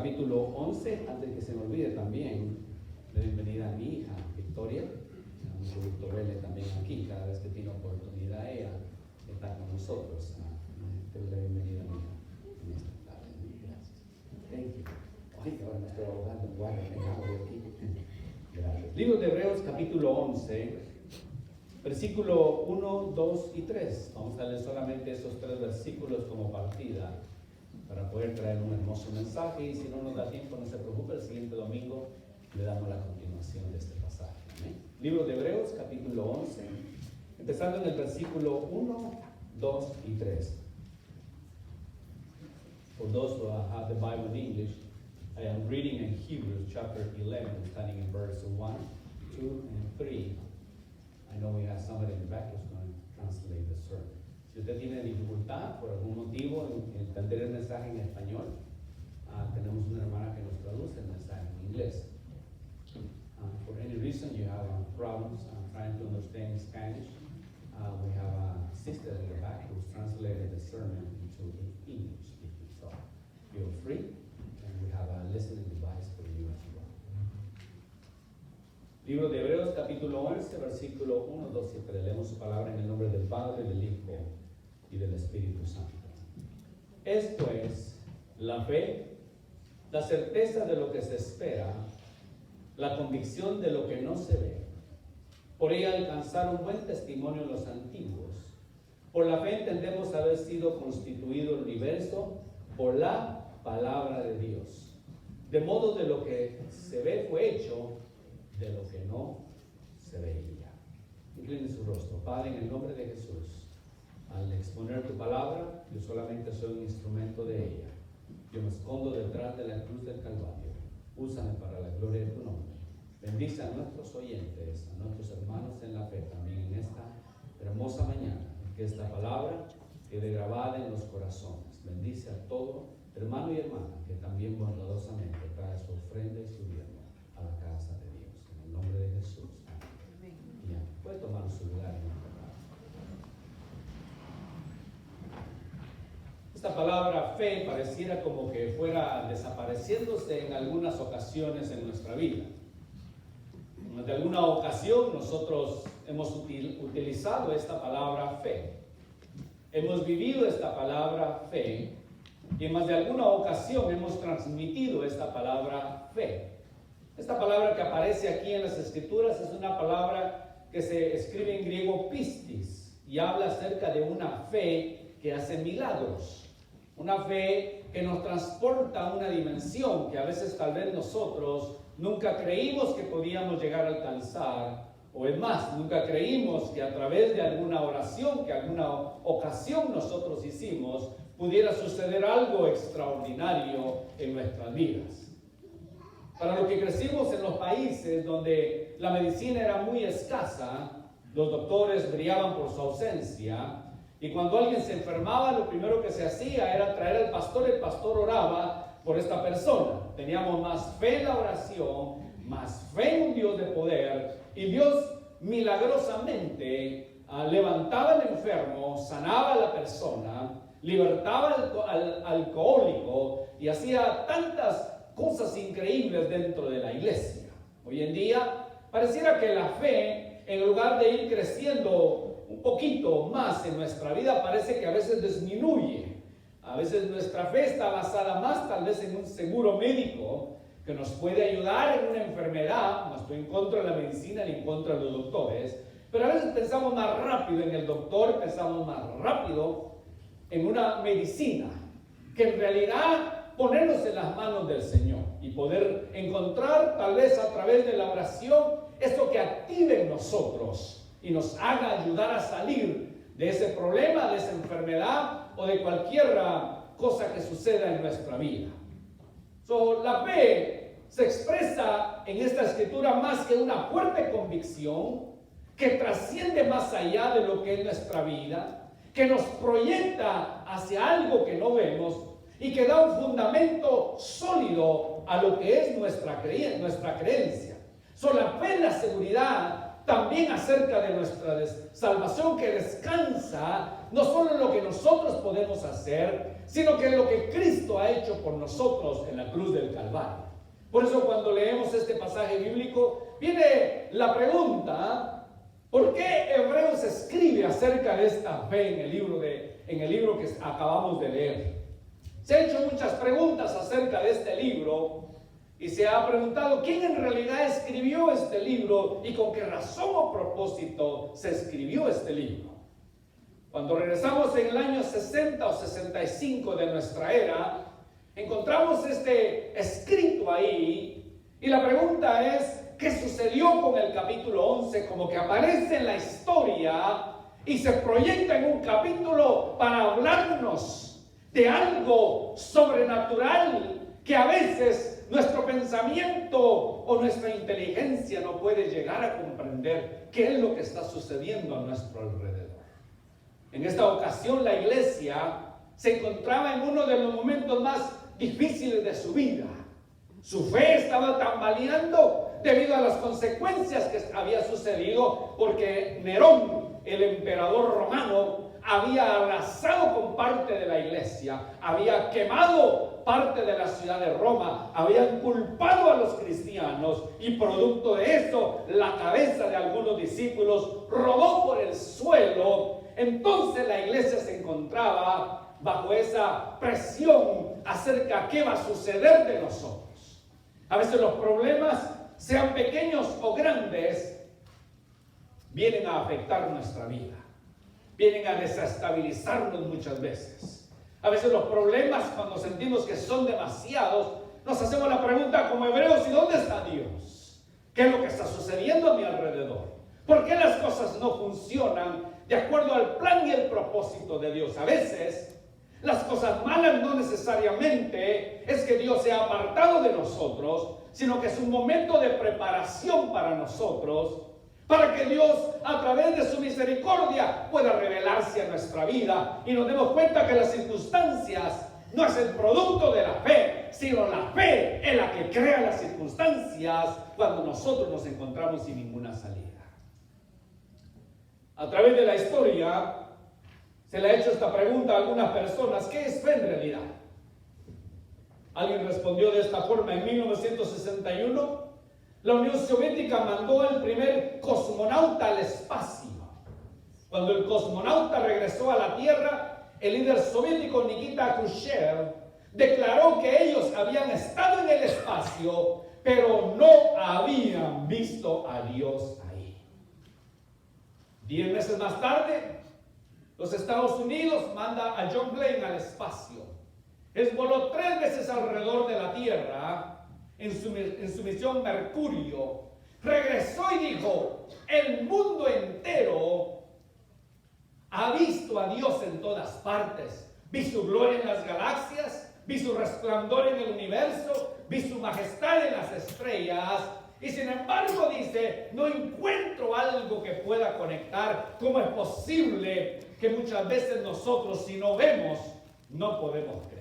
capítulo 11. Antes que se me olvide también, la bienvenida a mi hija Victoria. Mucho gusto verle también aquí. Cada vez que tiene oportunidad ella está con nosotros. Te doy la bienvenida a mi hija en esta tarde. Gracias. Thank you. Ay, ahora me estoy ahogando en guarda, aquí. Gracias. Libro de Hebreos capítulo 11, versículo 1, 2 y 3. Vamos a leer solamente esos 3 versículos como partida para poder traer un hermoso mensaje, y si no nos da tiempo, no se preocupe, el siguiente domingo le damos la continuación de este pasaje. ¿Amén? Libro de Hebreos capítulo 11, empezando en el versículo 1, 2 y 3. For those who have the Bible in English, I am reading in Hebrews chapter 11, starting in verse 1, 2, and 3. I know we have somebody in the back who's going to translate the sermon. Si usted tiene dificultad por algún motivo en entender el mensaje en español, tenemos una hermana que nos traduce el mensaje en inglés. For any reason you have problems trying to understand Spanish, we have a sister in the back who's translated the sermon into English speaking. So feel free, and we have a listening device for you as well. Libro de Hebreos capítulo 11, versículo 1, 2 y 3. Leemos su palabra en el nombre del Padre, del Hijo y del Espíritu Santo. Esto es la fe, la certeza de lo que se espera, la convicción de lo que no se ve. Por ella alcanzaron buen testimonio los antiguos. Por la fe entendemos haber sido constituido el universo por la palabra de Dios. De modo de lo que se ve fue hecho, de lo que no se veía. Incline su rostro. Padre, en el nombre de Jesús, al exponer tu palabra, yo solamente soy un instrumento de ella. Yo me escondo detrás de la cruz del Calvario. Úsame para la gloria de tu nombre. Bendice a nuestros oyentes, a nuestros hermanos en la fe también en esta hermosa mañana. Que esta palabra quede grabada en los corazones. Bendice a todo hermano y hermana que también bondadosamente trae su ofrenda y su diezmo a la casa de Dios. En el nombre de Jesús. Amén. Bien, puede tomar su lugar en esta casa. Esta palabra fe pareciera como que fuera desapareciéndose en algunas ocasiones en nuestra vida. De alguna ocasión nosotros hemos utilizado esta palabra fe. Hemos vivido esta palabra fe y en más de alguna ocasión hemos transmitido esta palabra fe. Esta palabra que aparece aquí en las Escrituras es una palabra que se escribe en griego pistis y habla acerca de una fe que hace milagros. Una fe que nos transporta a una dimensión que a veces tal vez nosotros nunca creímos que podíamos llegar a alcanzar, o es más, nunca creímos que a través de alguna oración, que alguna ocasión nosotros hicimos, pudiera suceder algo extraordinario en nuestras vidas. Para los que crecimos en los países donde la medicina era muy escasa, los doctores brillaban por su ausencia, y cuando alguien se enfermaba, lo primero que se hacía era traer al pastor. El pastor oraba por esta persona. Teníamos más fe en la oración, más fe en un Dios de poder, y Dios milagrosamente levantaba al enfermo, sanaba a la persona, libertaba al alcohólico y hacía tantas cosas increíbles dentro de la iglesia. Hoy en día pareciera que la fe, en lugar de ir creciendo un poquito más en nuestra vida, parece que a veces disminuye. A veces nuestra fe está basada más tal vez en un seguro médico que nos puede ayudar en una enfermedad. No estoy en contra de la medicina ni en contra de los doctores, pero a veces pensamos más rápido en el doctor, pensamos más rápido en una medicina, que en realidad ponernos en las manos del Señor y poder encontrar tal vez a través de la oración esto que active en nosotros y nos haga ayudar a salir de ese problema, de esa enfermedad o de cualquier cosa que suceda en nuestra vida. La fe se expresa en esta escritura más que una fuerte convicción que trasciende más allá de lo que es nuestra vida, que nos proyecta hacia algo que no vemos y que da un fundamento sólido a lo que es nuestra creencia. La fe es la seguridad también acerca de nuestra salvación, que descansa no solo en lo que nosotros podemos hacer, sino que lo que Cristo ha hecho por nosotros en la cruz del Calvario. Por eso cuando leemos este pasaje bíblico, viene la pregunta, ¿por qué Hebreos escribe acerca de esta fe en el libro que acabamos de leer? Se han hecho muchas preguntas acerca de este libro y se ha preguntado quién en realidad escribió este libro y con qué razón o propósito se escribió este libro. Cuando regresamos en el año 60 o 65 de nuestra era, encontramos este escrito ahí y la pregunta es, ¿qué sucedió con el capítulo 11? Como que aparece en la historia y se proyecta en un capítulo para hablarnos de algo sobrenatural que a veces nuestro pensamiento o nuestra inteligencia no puede llegar a comprender qué es lo que está sucediendo a nuestro alrededor. En esta ocasión la iglesia se encontraba en uno de los momentos más difíciles de su vida. Su fe estaba tambaleando debido a las consecuencias que había sucedido porque Nerón, el emperador romano, había arrasado con parte de la iglesia, había quemado parte de la ciudad de Roma, habían culpado a los cristianos y producto de eso la cabeza de algunos discípulos rodó por el suelo. Entonces la iglesia se encontraba bajo esa presión acerca de qué va a suceder de nosotros. A veces los problemas, sean pequeños o grandes, vienen a afectar nuestra vida. Vienen a desestabilizarnos muchas veces. A veces los problemas, cuando sentimos que son demasiados, nos hacemos la pregunta como hebreos, ¿y dónde está Dios? ¿Qué es lo que está sucediendo a mi alrededor? ¿Por qué las cosas no funcionan de acuerdo al plan y el propósito de Dios? A veces las cosas malas no necesariamente es que Dios se ha apartado de nosotros, sino que es un momento de preparación para nosotros, para que Dios a través de su misericordia pueda revelarse a nuestra vida y nos demos cuenta que las circunstancias no es el producto de la fe, sino la fe es la que crea las circunstancias cuando nosotros nos encontramos sin ninguna salida. A través de la historia se le ha hecho esta pregunta a algunas personas: ¿qué es fe en realidad? Alguien respondió de esta forma: en 1961 la Unión Soviética mandó al primer cosmonauta al espacio. Cuando el cosmonauta regresó a la Tierra, el líder soviético Nikita Khrushchev declaró que ellos habían estado en el espacio, pero no habían visto a Dios ahí. 10 meses más tarde, los Estados Unidos manda a John Glenn al espacio. Él voló 3 veces alrededor de la Tierra en su misión Mercurio. Regresó y dijo: el mundo entero ha visto a Dios en todas partes. Vi su gloria en las galaxias, vi su resplandor en el universo, vi su majestad en las estrellas. Y sin embargo dice: no encuentro algo que pueda conectar. ¿Cómo es posible que muchas veces nosotros, si no vemos, no podemos creer?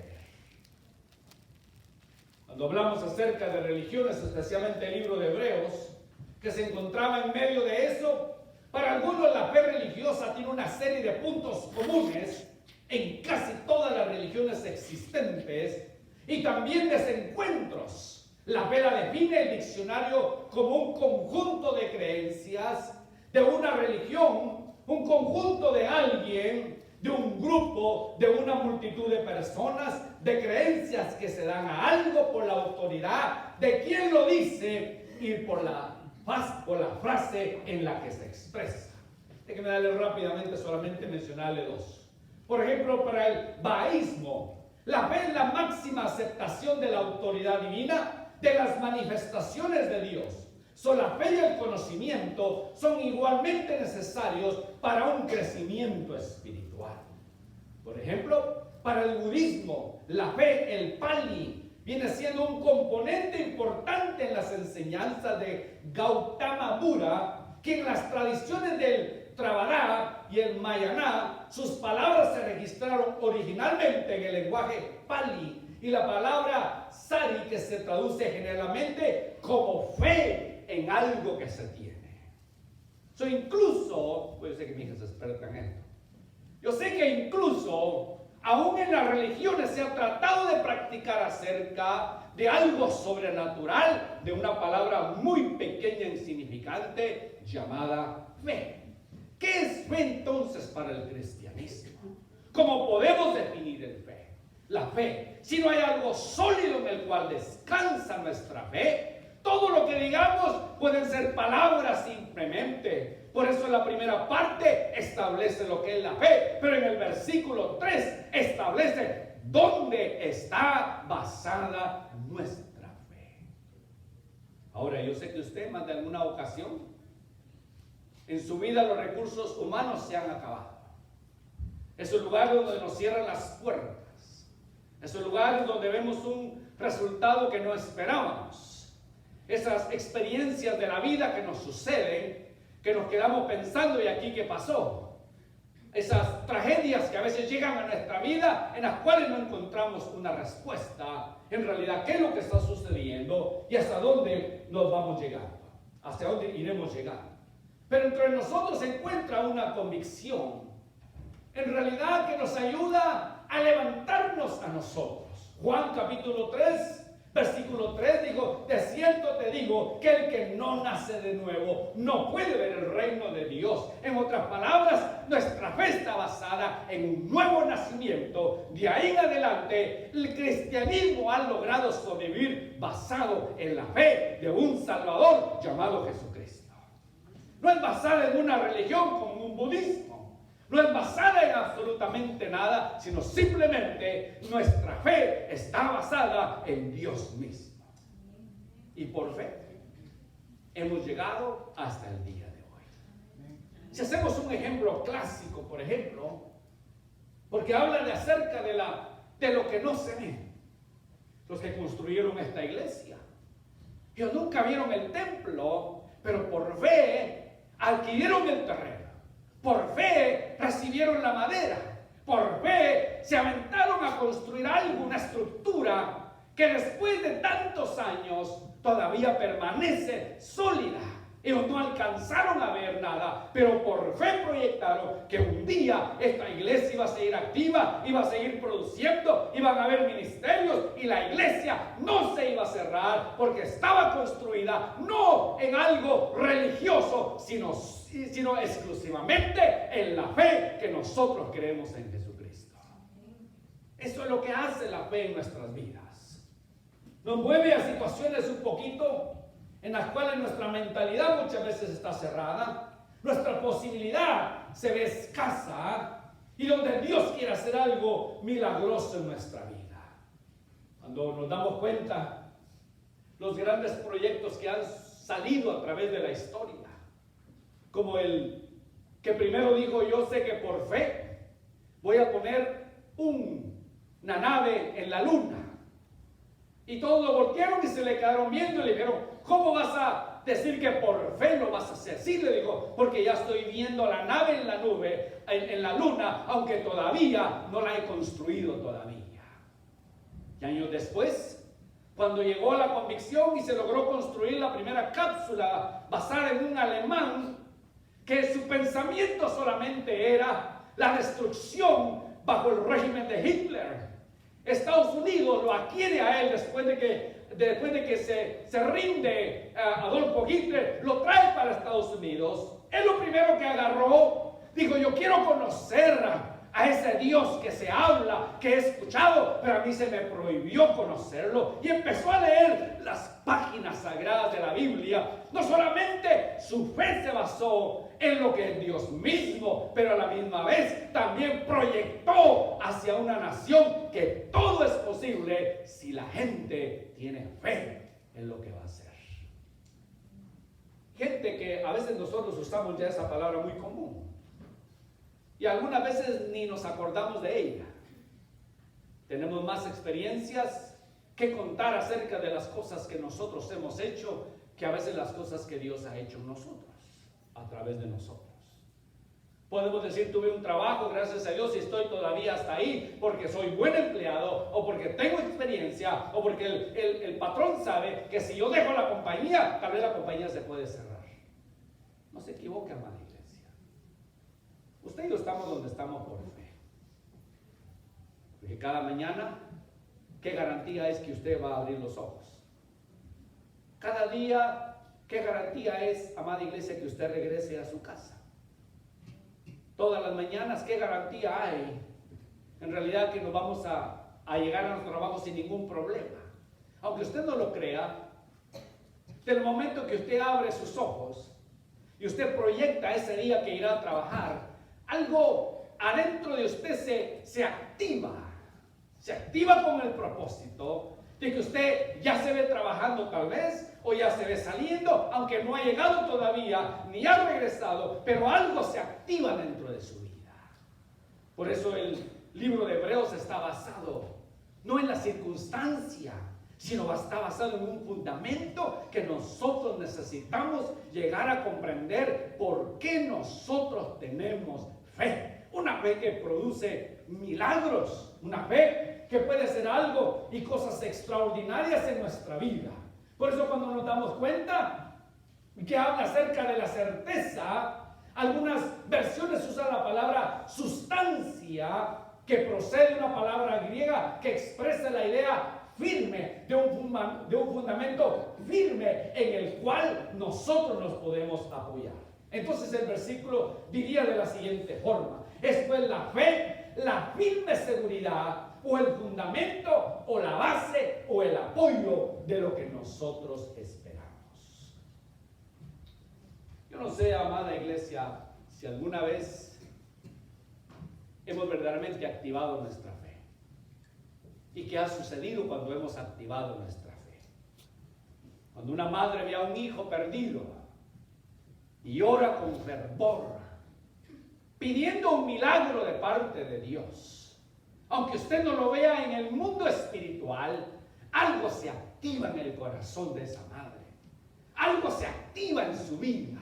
Cuando hablamos acerca de religiones, especialmente el libro de Hebreos, que se encontraba en medio de eso, para algunos la fe religiosa tiene una serie de puntos comunes en casi todas las religiones existentes y también desencuentros. La fe la define el diccionario como un conjunto de creencias de una religión, un conjunto de alguien, de un grupo, de una multitud de personas, de creencias que se dan a algo por la autoridad de quien lo dice y por la frase en la que se expresa. Déjenme darle rápidamente, solamente mencionarle 2. Por ejemplo, para el bahaísmo, la fe es la máxima aceptación de la autoridad divina, de las manifestaciones de Dios. La fe y el conocimiento son igualmente necesarios para un crecimiento espiritual. Por ejemplo, para el budismo, la fe, el Pali, viene siendo un componente importante en las enseñanzas de Gautama Buddha, que en las tradiciones del Theravada y el Mahayana, sus palabras se registraron originalmente en el lenguaje Pali, y la palabra sari, que se traduce generalmente como fe en algo que se tiene. Incluso, pues yo sé que mi hija es experta en esto, yo sé que incluso aún en las religiones se ha tratado de practicar acerca de algo sobrenatural, de una palabra muy pequeña e insignificante llamada fe. ¿Qué es fe entonces para el cristianismo? ¿Cómo podemos definir el fe? La fe, si no hay algo sólido en el cual descansa nuestra fe, todo lo que digamos pueden ser palabras simplemente. Por eso en la primera parte establece lo que es la fe, pero en el versículo 3 establece dónde está basada nuestra fe. Ahora, yo sé que usted más de alguna ocasión en su vida los recursos humanos se han acabado. Es un lugar donde nos cierran las puertas. Es un lugar donde vemos un resultado que no esperábamos. Esas experiencias de la vida que nos suceden, que nos quedamos pensando, ¿y aquí qué pasó? Esas tragedias que a veces llegan a nuestra vida, en las cuales no encontramos una respuesta. En realidad, ¿qué es lo que está sucediendo? Y hasta dónde nos vamos llegando. Hacia dónde iremos llegando. Pero entre nosotros se encuentra una convicción, en realidad, que nos ayuda a levantarnos a nosotros. Juan capítulo 3, versículo 3 dijo: de cierto te digo que el que no nace de nuevo no puede ver el reino de Dios. En otras palabras, nuestra fe está basada en un nuevo nacimiento. De ahí en adelante, el cristianismo ha logrado sobrevivir basado en la fe de un Salvador llamado Jesucristo. No es basada en una religión como un budismo. No es basada en absolutamente nada, sino simplemente nuestra fe está basada en Dios mismo. Y por fe hemos llegado hasta el día de hoy. Si hacemos un ejemplo clásico, por ejemplo, porque habla de acerca de lo que no se ve. Los que construyeron esta iglesia, ellos nunca vieron el templo, pero por fe adquirieron el terreno. Por fe recibieron la madera. Por fe se aventaron a construir algo, una estructura que después de tantos años todavía permanece sólida. Ellos no alcanzaron a ver nada, pero por fe proyectaron que un día esta iglesia iba a seguir activa, iba a seguir produciendo, iban a haber ministerios y la iglesia no se iba a cerrar porque estaba construida no en algo religioso, sino exclusivamente en la fe que nosotros creemos en Jesucristo. Eso es lo que hace la fe en nuestras vidas. Nos mueve a situaciones un poquito en las cuales nuestra mentalidad muchas veces está cerrada, nuestra posibilidad se ve escasa y donde Dios quiere hacer algo milagroso en nuestra vida. Cuando nos damos cuenta, los grandes proyectos que han salido a través de la historia, como el que primero dijo: yo sé que por fe voy a poner una nave en la luna. Y todos lo voltearon y se le quedaron viendo y le dijeron: ¿cómo vas a decir que por fe lo vas a hacer? Sí, le dijo, porque ya estoy viendo la nave en la nube, en la luna, aunque todavía no la he construido todavía. Y años después, cuando llegó la convicción y se logró construir la primera cápsula basada en un alemán, que su pensamiento solamente era la destrucción bajo el régimen de Hitler. Estados Unidos lo adquiere a él después de que se rinde Adolfo Hitler, lo trae para Estados Unidos. Él lo primero que agarró, dijo: yo quiero conocer a ese Dios que se habla, que he escuchado, pero a mí se me prohibió conocerlo. Y empezó a leer las páginas sagradas de la Biblia. No solamente su fe se basó en lo que es Dios mismo, pero a la misma vez también proyectó hacia una nación que todo es posible si la gente tiene fe en lo que va a hacer. Gente que a veces nosotros usamos ya esa palabra muy común y algunas veces ni nos acordamos de ella. Tenemos más experiencias que contar acerca de las cosas que nosotros hemos hecho que a veces las cosas que Dios ha hecho en nosotros, a través de nosotros. Podemos decir: tuve un trabajo, gracias a Dios, y estoy todavía hasta ahí porque soy buen empleado, o porque tengo experiencia, o porque el patrón sabe que si yo dejo la compañía, tal vez la compañía se puede cerrar. No se equivoque, amada iglesia. Usted y yo estamos donde estamos por fe. Porque cada mañana, ¿qué garantía es que usted va a abrir los ojos? Cada día, ¿qué garantía es, amada iglesia, que usted regrese a su casa? Todas las mañanas, ¿qué garantía hay? En realidad que nos vamos a llegar a nuestro trabajo sin ningún problema. Aunque usted no lo crea, del momento que usted abre sus ojos y usted proyecta ese día que irá a trabajar, algo adentro de usted se activa con el propósito de que usted ya se ve trabajando tal vez, o ya se ve saliendo, aunque no ha llegado todavía, ni ha regresado, pero algo se activa dentro de su vida. Por eso el libro de Hebreos está basado no en la circunstancia, sino está basado en un fundamento que nosotros necesitamos llegar a comprender por qué nosotros tenemos fe. Una fe que produce milagros, una fe que puede hacer algo y cosas extraordinarias en nuestra vida. Por eso cuando nos damos cuenta que habla acerca de la certeza, algunas versiones usan la palabra sustancia, que procede de una palabra griega que expresa la idea firme, de un fundamento firme en el cual nosotros nos podemos apoyar. Entonces el versículo diría de la siguiente forma: esto es la fe, la firme seguridad, o el fundamento, o la base, o el apoyo de lo que nosotros esperamos. Yo no sé, amada iglesia, si alguna vez hemos verdaderamente activado nuestra fe. ¿Y qué ha sucedido cuando hemos activado nuestra fe? Cuando una madre ve a un hijo perdido y ora con fervor, pidiendo un milagro de parte de Dios, aunque usted no lo vea en el mundo espiritual, algo se activa en el corazón de esa madre. Algo se activa en su vida,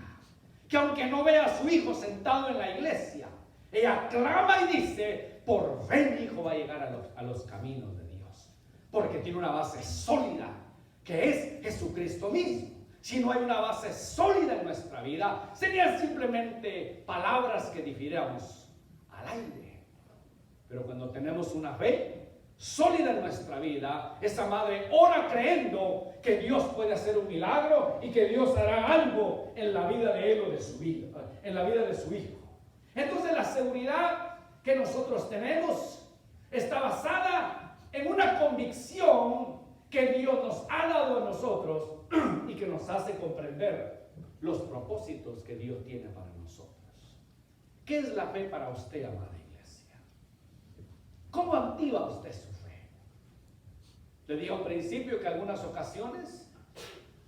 que aunque no vea a su hijo sentado en la iglesia, ella clama y dice: por fe mi hijo va a llegar a los caminos de Dios, porque tiene una base sólida, que es Jesucristo mismo. Si no hay una base sólida en nuestra vida, serían simplemente palabras que difiriéramos al aire. Pero cuando tenemos una fe sólida en nuestra vida, esa madre ora creyendo que Dios puede hacer un milagro y que Dios hará algo en la vida de él o de su vida, en la vida de su hijo. Entonces la seguridad que nosotros tenemos está basada en una convicción que Dios nos ha dado a nosotros y que nos hace comprender los propósitos que Dios tiene para nosotros. ¿Qué es la fe para usted, amada iglesia? ¿Cómo activa usted su fe? Le dije al principio que en algunas ocasiones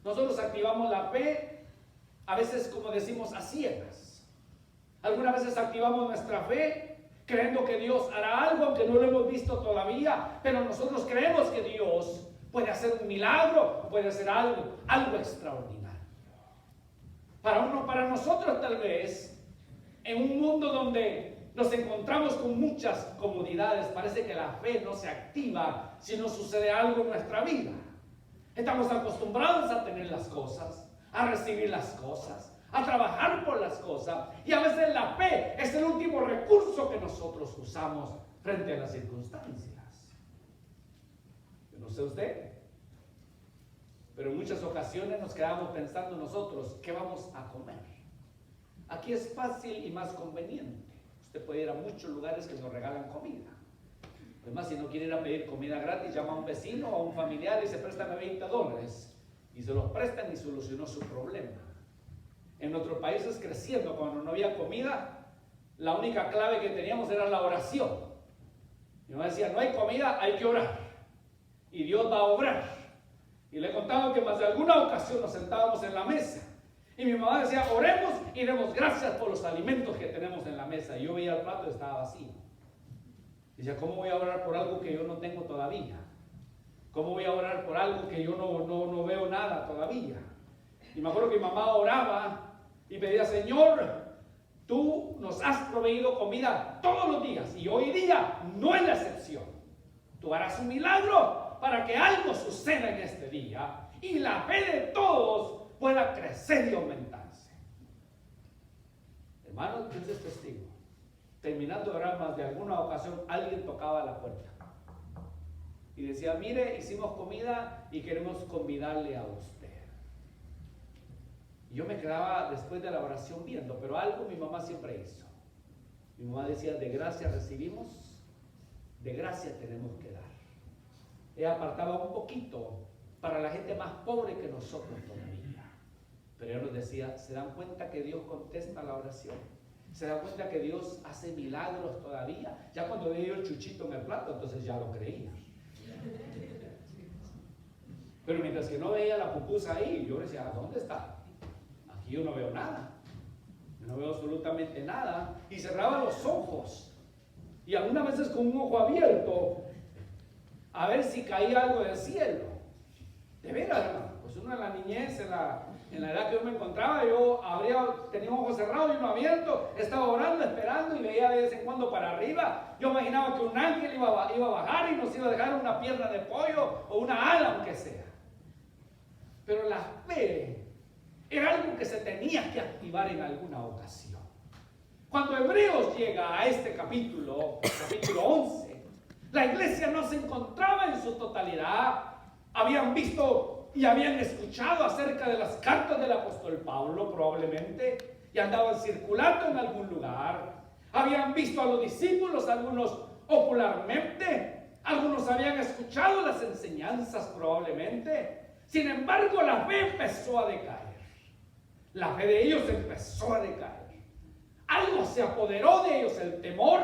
nosotros activamos la fe, a veces, como decimos, a ciegas. Algunas veces activamos nuestra fe creyendo que Dios hará algo, aunque no lo hemos visto todavía, pero nosotros creemos que Dios puede hacer un milagro, puede hacer algo extraordinario. Para nosotros tal vez, en un mundo donde nos encontramos con muchas comodidades, parece que la fe no se activa si no sucede algo en nuestra vida. Estamos acostumbrados a tener las cosas, a recibir las cosas, a trabajar por las cosas, y a veces la fe es el último recurso que nosotros usamos frente a las circunstancias. Yo no sé usted, pero en muchas ocasiones nos quedamos pensando nosotros: ¿qué vamos a comer? Aquí es fácil y más conveniente. Usted puede ir a muchos lugares que nos regalan comida. Además, si no quiere ir a pedir comida gratis, llama a un vecino o a un familiar y se préstame $20 y se los prestan y solucionó su problema. En otros países, creciendo, cuando no había comida, la única clave que teníamos era la oración. Mi mamá decía: no hay comida, hay que orar, y Dios va a obrar. Y le he contado que más de alguna ocasión nos sentábamos en la mesa y mi mamá decía: oremos y demos gracias por los alimentos que tenemos en la mesa. Y yo veía el plato y estaba vacío. Y decía: ¿cómo voy a orar por algo que yo no tengo todavía? ¿Cómo voy a orar por algo que yo no veo nada todavía? Y me acuerdo que mi mamá oraba y pedía: Señor, tú nos has proveído comida todos los días y hoy día no es la excepción. Tú harás un milagro para que algo suceda en este día y la fe de todos pueda crecer y aumentarse. Hermanos, Dios es testigo. Terminando de orar, más de alguna ocasión alguien tocaba la puerta. y decía, mire, hicimos comida y queremos convidarle a usted. Y yo me quedaba después de la oración viendo, pero algo mi mamá siempre hizo. Mi mamá decía, de gracia recibimos, de gracia tenemos que dar. Ella apartaba un poquito para la gente más pobre que nosotros todavía. Pero ella nos decía, ¿se dan cuenta que Dios contesta la oración? ¿Se dan cuenta que Dios hace milagros todavía? Ya cuando veía el chuchito en el plato, entonces ya lo creía. Pero mientras que no veía la pupusa ahí, yo decía, ¿dónde está? Aquí yo no veo nada. Yo no veo absolutamente nada. Y cerraba los ojos. Y algunas veces con un ojo abierto, a ver si caía algo del cielo. De veras, hermano. Pues uno en la niñez, en la edad que yo me encontraba, yo tenía un ojo cerrado y uno abierto, estaba orando, esperando y veía de vez en cuando para arriba. Yo imaginaba que un ángel iba a bajar y nos iba a dejar una pierna de pollo o una ala, aunque sea. Pero la fe era algo que se tenía que activar en alguna ocasión. Cuando Hebreos llega a este capítulo 11, la iglesia no se encontraba en su totalidad. Habían visto y habían escuchado acerca de las cartas del apóstol Pablo probablemente y andaban circulando en algún lugar. Habían visto a los discípulos, algunos popularmente, algunos habían escuchado las enseñanzas probablemente. Sin embargo, la fe empezó a decaer. La fe de ellos empezó a decaer. Algo se apoderó de ellos, el temor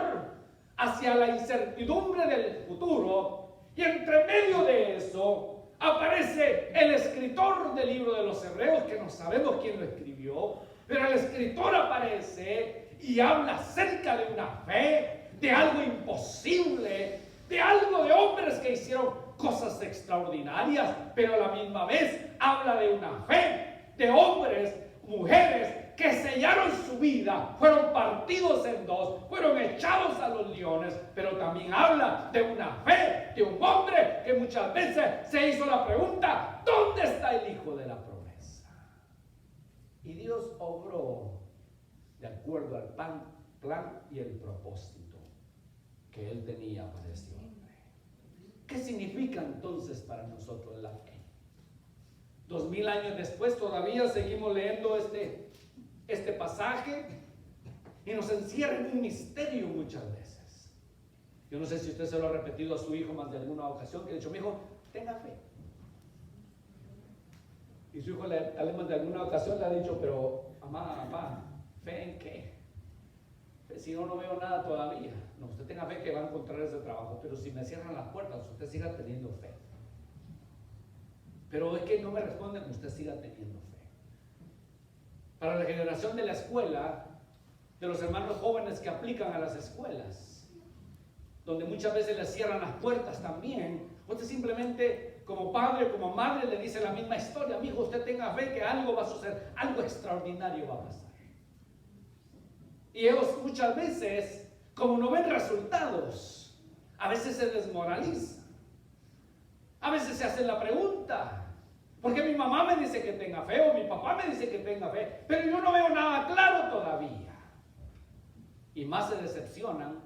hacia la incertidumbre del futuro. Y entre medio de eso aparece el escritor del libro de los Hebreos, que no sabemos quién lo escribió, pero el escritor aparece y habla acerca de una fe, de algo imposible, de algo de hombres que hicieron cosas extraordinarias, pero a la misma vez habla de una fe, de hombres, mujeres que sellaron su vida, fueron partidos en dos, fueron echados a los leones, pero también habla de una fe, de un hombre que muchas veces se hizo la pregunta, ¿dónde está el hijo de la promesa? Y Dios obró de acuerdo al plan y el propósito que Él tenía para este hombre. ¿Qué significa entonces para nosotros la fe? 2000 años después todavía seguimos leyendo este pasaje y nos encierra en un misterio muchas veces. Yo no sé si usted se lo ha repetido a su hijo más de alguna ocasión, que ha dicho, mi hijo, tenga fe. Y su hijo más de alguna ocasión le ha dicho, pero mamá, papá, ¿fe en qué? Si yo no veo nada todavía. No, usted tenga fe que va a encontrar ese trabajo, pero si me cierran las puertas, usted siga teniendo fe. Pero es que no me responden, usted siga teniendo fe. Para la generación de la escuela, de los hermanos jóvenes que aplican a las escuelas, donde muchas veces les cierran las puertas también, usted simplemente como padre, como madre le dice la misma historia, mi hijo, usted tenga fe que algo va a suceder, algo extraordinario va a pasar. Y ellos muchas veces, como no ven resultados, a veces se desmoralizan. A veces se hacen la pregunta, ¿por qué mi mamá me dice que tenga fe o mi papá me dice que tenga fe? Pero yo no veo nada claro todavía. Y más se decepcionan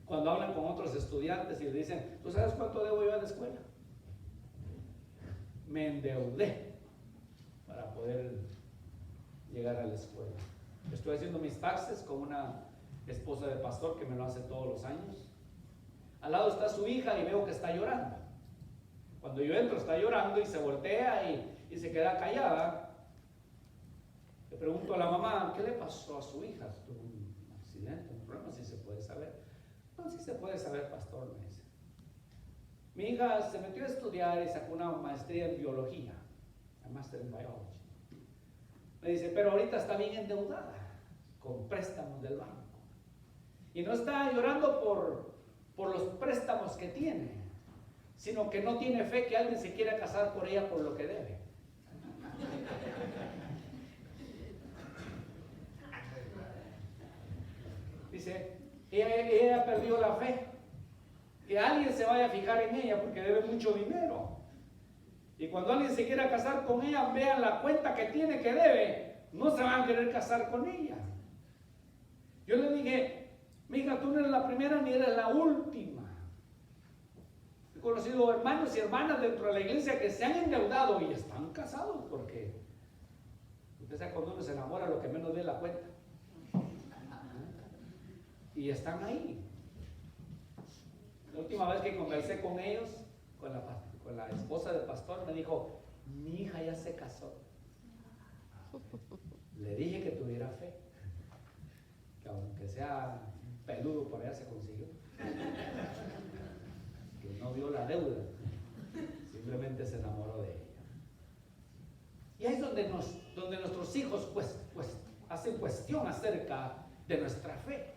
cuando hablan con otros estudiantes y le dicen, ¿tú sabes cuánto debo yo a la escuela? Me endeudé para poder llegar a la escuela. Estoy haciendo mis taxes con una esposa de pastor que me lo hace todos los años. Al lado está su hija y veo que está llorando. Cuando yo entro está llorando y se voltea y se queda callada. Le pregunto a la mamá, ¿qué le pasó a su hija? ¿Tuvo un accidente, un problema? ¿Sí se puede saber? No, sí se puede saber, pastor, me dice. Mi hija se metió a estudiar y sacó una maestría en biología, una master in biology. Me dice, pero ahorita está bien endeudada con préstamos del banco. Y no está llorando por los préstamos que tiene, sino que no tiene fe que alguien se quiera casar por ella por lo que debe. Dice, ella perdió la fe, que alguien se vaya a fijar en ella porque debe mucho dinero. Y cuando alguien se quiera casar con ella, vean la cuenta que tiene que debe, no se van a querer casar con ella. Yo le dije, mija, tú no eres la primera ni eres la última. He conocido hermanos y hermanas dentro de la iglesia que se han endeudado y están casados porque usted sabe, cuando uno se enamora lo que menos ve es la cuenta. Y están ahí. La última vez que conversé con ellos, con la esposa del pastor, me dijo, mi hija ya se casó. Le dije que tuviera fe, que aunque sea peludo por allá se consiguió, que no vio la deuda, simplemente se enamoró de ella. Y ahí es donde nuestros hijos pues hacen cuestión acerca de nuestra fe,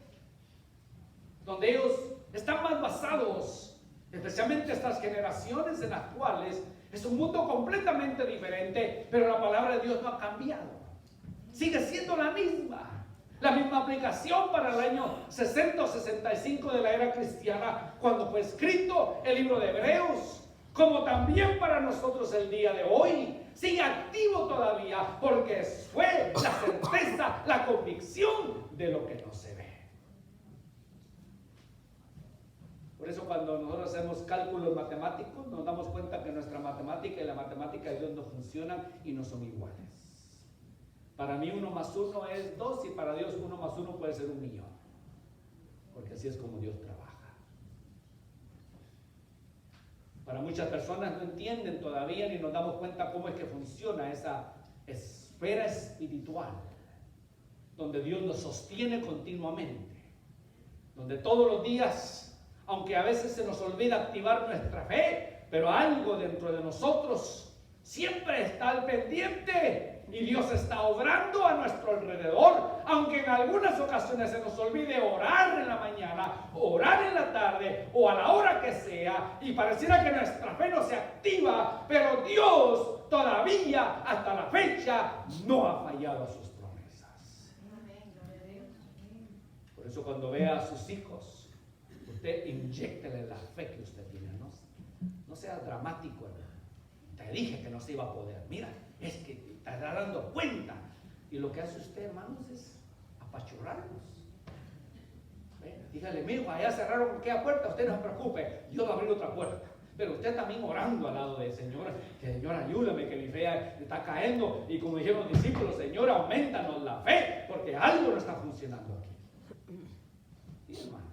donde ellos están más basados, especialmente estas generaciones en las cuales es un mundo completamente diferente, pero la palabra de Dios no ha cambiado, sigue siendo la misma aplicación para el año 60 o 65 de la era cristiana, cuando fue escrito el libro de Hebreos, como también para nosotros el día de hoy, sigue activo todavía, porque fue la certeza, la convicción de lo que no se ve. Por eso cuando nosotros hacemos cálculos matemáticos, nos damos cuenta que nuestra matemática y la matemática de Dios no funcionan y no son iguales. Para mí 1 más 1 es 2 y para Dios 1 más 1 puede ser 1.000.000. Porque así es como Dios trabaja. Para muchas personas no entienden todavía ni nos damos cuenta cómo es que funciona esa esfera espiritual, donde Dios nos sostiene continuamente, donde todos los días, aunque a veces se nos olvida activar nuestra fe, pero algo dentro de nosotros siempre está al pendiente y Dios está obrando a nuestro alrededor, aunque en algunas ocasiones se nos olvide orar en la mañana, orar en la tarde o a la hora que sea y pareciera que nuestra fe no se activa, pero Dios todavía hasta la fecha no ha fallado a sus promesas. Por eso cuando vea a sus hijos, usted inyéctele la fe que usted tiene, no sea dramático, hermano. Te dije que no se iba a poder, mira, es que te está dando cuenta. Y lo que hace usted, hermanos, es apachurrarlos. Dígale, mijo, allá cerraron aquella puerta, usted no se preocupe, yo voy a abrir otra puerta. Pero usted también orando al lado del Señor, que Señor ayúdame, que mi fe está cayendo. Y como dijeron los discípulos, Señor, aumentanos la fe, porque algo no está funcionando aquí. Y hermano,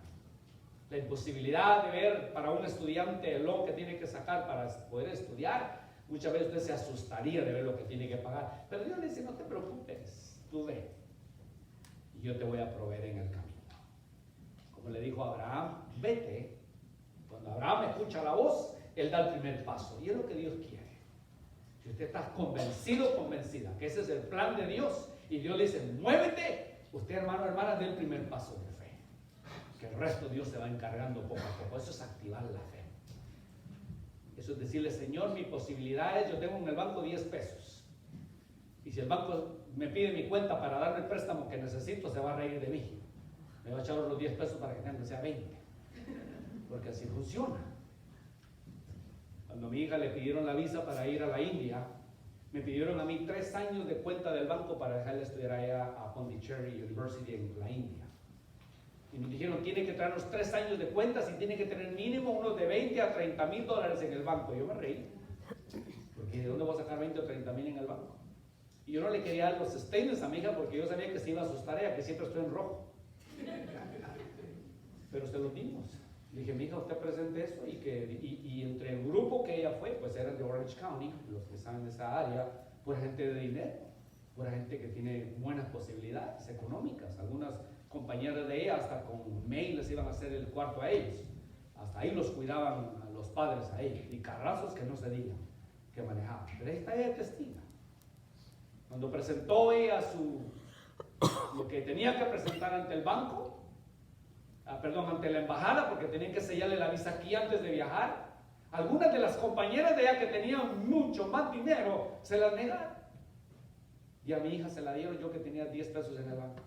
la imposibilidad de ver para un estudiante lo que tiene que sacar para poder estudiar, muchas veces usted se asustaría de ver lo que tiene que pagar. Pero Dios le dice, no te preocupes, tú ve, y yo te voy a proveer en el camino. Como le dijo a Abraham, vete. Cuando Abraham escucha la voz, él da el primer paso. Y es lo que Dios quiere. Si usted está convencido, convencida, que ese es el plan de Dios, y Dios le dice, muévete, usted, hermano, hermana, dé el primer paso de fe. Que el resto Dios se va encargando poco a poco. Eso es activar la fe. Eso es decirle, Señor, mi posibilidad es, yo tengo en el banco 10 pesos. Y si el banco me pide mi cuenta para darme el préstamo que necesito, se va a reír de mí. Me va a echar los 10 pesos para que tenga sea 20. Porque así funciona. Cuando a mi hija le pidieron la visa para ir a la India, me pidieron a mí 3 años de cuenta del banco para dejarle estudiar allá a Pondicherry University en la India. Y nos dijeron, tiene que traernos 3 años de cuentas y tiene que tener mínimo unos de 20 a 30 mil dólares en el banco. Yo me reí, porque ¿de dónde voy a sacar 20 o 30 mil en el banco? Y yo no le quería dar los statements a mi hija porque yo sabía que se iba a asustar ella, que siempre estoy en rojo. Pero se los dimos. Le dije, mi hija, usted presente eso, y entre el grupo que ella fue, pues eran de Orange County, los que están en esa área, pura gente de dinero, pura gente que tiene buenas posibilidades económicas. Algunas compañeras de ella hasta con mail les iban a hacer el cuarto a ellos. Hasta ahí los cuidaban a los padres a ellos. Y carrazos que no se digan, que manejaban. Pero ahí está ella testiga. Cuando presentó ella lo que tenía que presentar ante el banco, ante la embajada, porque tenían que sellarle la visa aquí antes de viajar, algunas de las compañeras de ella que tenían mucho más dinero se las negaron. Y a mi hija se la dieron, yo que tenía 10 pesos en el banco.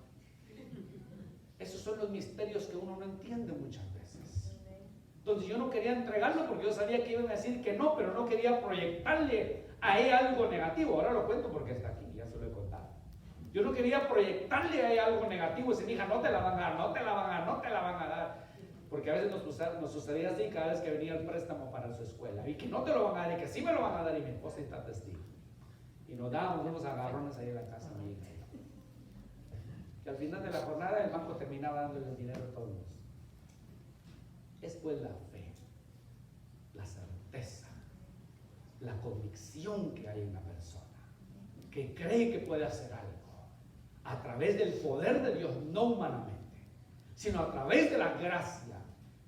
Esos son los misterios que uno no entiende muchas veces. Entonces yo no quería entregarlo porque yo sabía que iban a decir que no, pero no quería proyectarle a ella algo negativo. Ahora lo cuento porque está aquí, ya se lo he contado. Yo no quería proyectarle a ella algo negativo y decir, hija, no te la van a dar, no te la van a dar, no te la van a dar. Porque a veces nos sucedía así cada vez que venía el préstamo para su escuela. Y que no te lo van a dar y que sí me lo van a dar y mi esposa está testigo. Y nos dábamos unos agarrones ahí en la casa. Que al final de la jornada el banco terminaba dándole el dinero a todos. Es pues la fe, la certeza, la convicción que hay en la persona, que cree que puede hacer algo a través del poder de Dios, no humanamente, sino a través de la gracia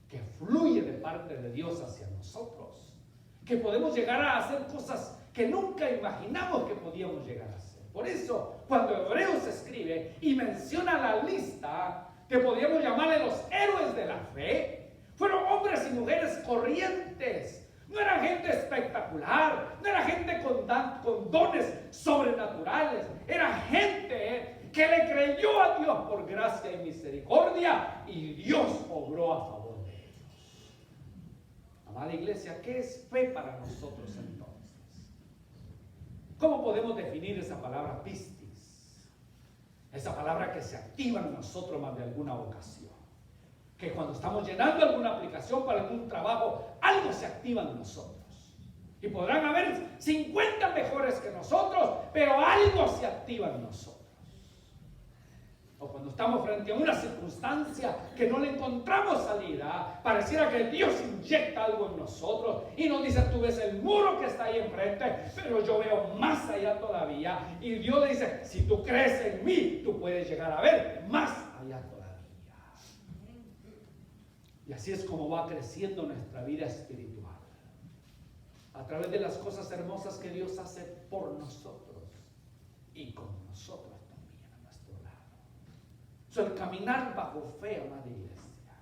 que fluye de parte de Dios hacia nosotros, que podemos llegar a hacer cosas que nunca imaginamos que podíamos llegar a hacer. Por eso, cuando Hebreos escribe y menciona la lista que podríamos llamarle los héroes de la fe, fueron hombres y mujeres corrientes. No era gente espectacular, no era gente con dones sobrenaturales, era gente que le creyó a Dios por gracia y misericordia y Dios obró a favor de ellos. Amada iglesia, ¿qué es fe para nosotros entonces? ¿Cómo podemos definir esa palabra pistis? Esa palabra que se activa en nosotros más de alguna ocasión. Que cuando estamos llenando alguna aplicación para algún trabajo, algo se activa en nosotros. Y podrán haber 50 mejores que nosotros, pero algo se activa en nosotros. O cuando estamos frente a una circunstancia que no le encontramos salida, pareciera que Dios inyecta algo en nosotros y nos dice: tú ves el muro que está ahí enfrente, pero yo veo más allá todavía. Y Dios le dice: si tú crees en mí, tú puedes llegar a ver más allá todavía. Y así es como va creciendo nuestra vida espiritual, a través de las cosas hermosas que Dios hace por nosotros y con nosotros también a nuestro lado. El caminar bajo fe, amada iglesia,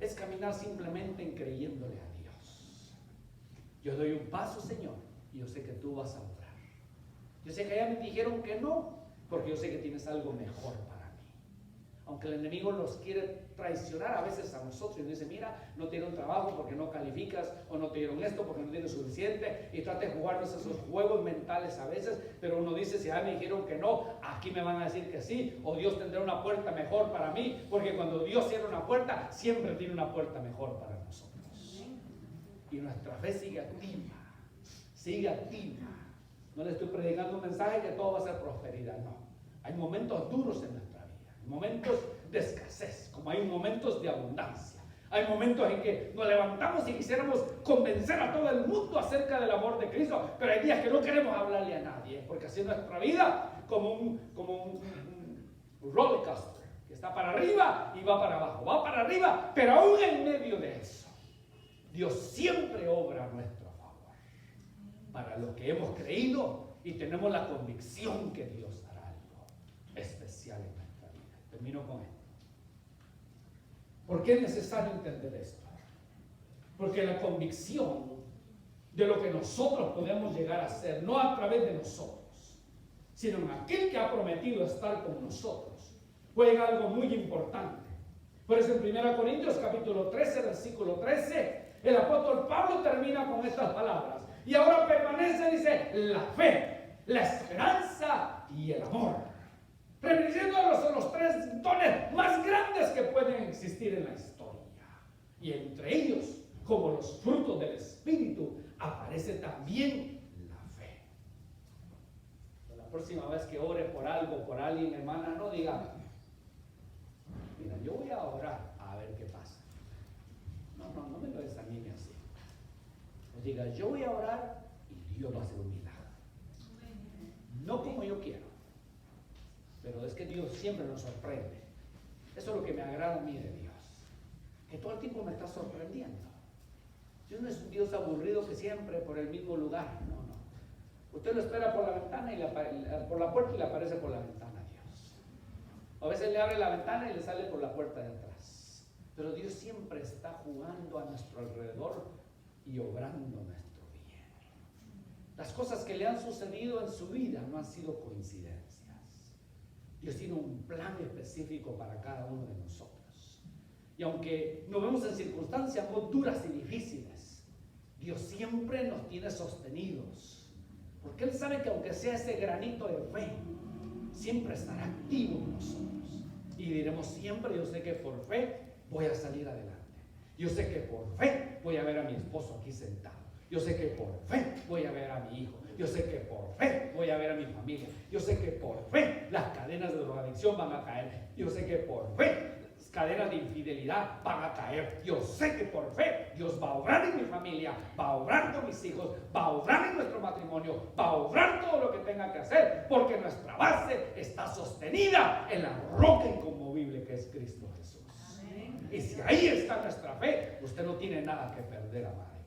es caminar simplemente en creyéndole a Dios. Yo doy un paso, Señor, y yo sé que tú vas a obrar. Yo sé que ya me dijeron que no, porque yo sé que tienes algo mejor para mí. Aunque el enemigo los quiere traicionar a veces a nosotros y nos dice: mira, no te dieron trabajo porque no calificas, o no te dieron esto porque no tienes suficiente, y trata de jugarnos esos juegos mentales a veces, pero uno dice: si ya me dijeron que no, aquí me van a decir que sí, o Dios tendrá una puerta mejor para mí, porque cuando Dios cierra una puerta, siempre tiene una puerta mejor para nosotros. Y nuestra fe sigue activa, sigue activa. No le estoy predicando un mensaje que todo va a ser prosperidad, no. Hay momentos duros en nuestra vida, momentos de escasez, como hay momentos de abundancia. Hay momentos en que nos levantamos y quisiéramos convencer a todo el mundo acerca del amor de Cristo, pero hay días que no queremos hablarle a nadie, porque así es nuestra vida, como un roller coaster, que está para arriba y va para abajo, va para arriba, pero aún en medio de eso, Dios siempre obra a nuestro favor, para lo que hemos creído y tenemos la convicción que Dios hará algo especial en nuestra vida. Termino con esto. ¿Por qué es necesario entender esto? Porque la convicción de lo que nosotros podemos llegar a ser, no a través de nosotros, sino en aquel que ha prometido estar con nosotros, juega algo muy importante. Por eso en 1 Corintios capítulo 13, versículo 13, el apóstol Pablo termina con estas palabras. Y ahora permanece, dice, la fe, la esperanza y el amor. Refiriéndonos a los tres dones más grandes que pueden existir en la historia. Y entre ellos, como los frutos del Espíritu, aparece también la fe. La próxima vez que ore por algo, por alguien, hermana, no diga: mira, yo voy a orar a ver qué pasa. No me lo desanime así. Pues diga: yo voy a orar y Dios va a hacer un milagro. No como yo quiero, pero es que Dios siempre nos sorprende. Eso es lo que me agrada a mí de Dios, que todo el tiempo me está sorprendiendo. Dios no es un Dios aburrido que siempre por el mismo lugar. No. Usted lo espera por la ventana por la puerta y le aparece por la ventana Dios. A veces le abre la ventana y le sale por la puerta de atrás. Pero Dios siempre está jugando a nuestro alrededor y obrando nuestro bien. Las cosas que le han sucedido en su vida no han sido coincidencias. Dios tiene un plan específico para cada uno de nosotros. Y aunque nos vemos en circunstancias muy duras y difíciles, Dios siempre nos tiene sostenidos. Porque Él sabe que aunque sea ese granito de fe, siempre estará activo en nosotros. Y diremos siempre: yo sé que por fe voy a salir adelante. Yo sé que por fe voy a ver a mi esposo aquí sentado. Yo sé que por fe voy a ver a mi hijo. Yo sé que por fe voy a ver a mi familia. Yo sé que por fe las cadenas de drogadicción van a caer. Yo sé que por fe las cadenas de infidelidad van a caer. Yo sé que por fe Dios va a obrar en mi familia, va a obrar con mis hijos, va a obrar en nuestro matrimonio, va a obrar todo lo que tenga que hacer, porque nuestra base está sostenida en la roca inconmovible que es Cristo Jesús. Y si ahí está nuestra fe, usted no tiene nada que perder, amado.